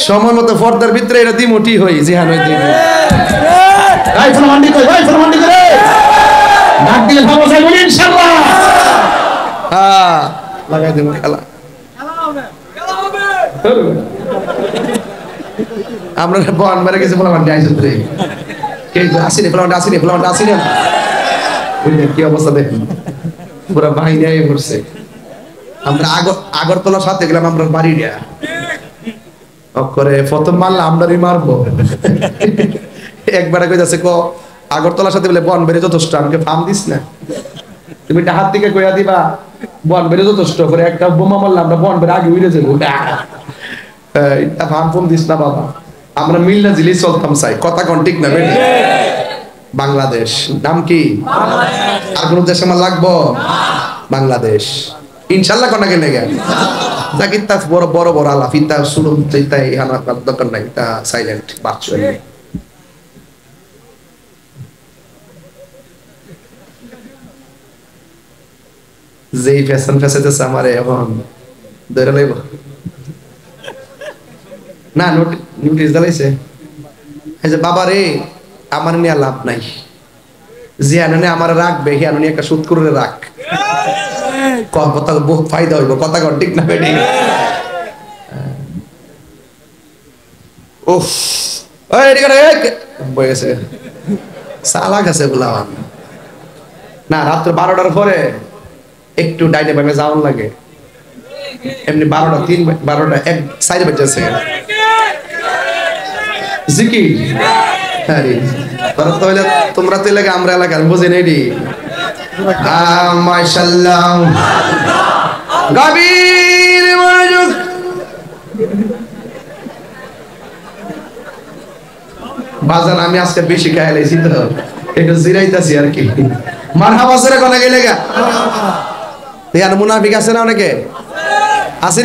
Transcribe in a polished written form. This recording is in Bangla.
সময় মতো পর্দার ভিতরে এটা দিমুটি হই জিহান হই দিই ভাই ফরমান্ডি কই ভাই ফরমান্ডি করে ডাক দিলে ভালো যাই বলি ইনশাআল্লাহ হ্যাঁ লাগাই দেব খেলা আমরা বন মেরে গেছে বলা মানে আইছে তুই কে আসিনি ফলান্ডা আসিনি কি অবস্থা দেখুন পুরো বাহিনী আই পড়ছে আমরা আগরতলার সাথে গেলাম আমরা বাড়িটা করে প্রথম মারলাম আমরাই মারবো একবারে কইতাছে ক আগরতলার সাথে বলে বন বেড়ে যথেষ্ট আমাকে ফার্ম দিস না তুমি হাত থেকে কইয়া দিবা বন বেড়ে যথেষ্ট করে একটা বোমা মারলাম আমরা বন বেড়ে আগে উড়ে যাবো এটা ফার্ম ফোন দিস না বাবা আমরা মিলনা জিলি চলতাম চাই কথা কোন ঠিক না বেটি বাংলাদেশ নাম কি আর কোন দেশ আমার লাগবো বাংলাদেশ ইনশাআল্লাহ কোন গেলে গে জাকিতা বড় বড় বড় আলাপ ইতা শুরু তাই আমার দরকার নাই তা সাইলেন্ট ভার্চুয়ালি যেই ফ্যাশন ফ্যাশাতেছে আমারে এখন ধরে লইব না নোটিস দিলাইছে এই যে বাবা রে আমার নিয়ে লাভ নাই জিয়ানে আমার রাখবে হিয়ানো নিয়ে একটা সুদ করে রাখ কথা বহুত ফায়দা হইব কথা কর ঠিক না বেটি উফ ওই এদিকে বয়েছে সালা গেছে বুলাওয়ান না রাত্র 12টার পরে একটু ডাইনে বামে যাওয়ার লাগে এমনি 12টা 12টা 1 বাজছে জিকির আরে তোমরা তো লাগে আমরা এলাকার বুঝে নেই রে মাশাআল্লাহ গভীর মনোযোগ বাজান আমি আজকে বেশি খাইলাইছি তো একটু জিরাইতাছি আর কি মারহাবা সরে কোনা গেলে গা ইয়ার মুনাফিক আছে না অনেকে আছে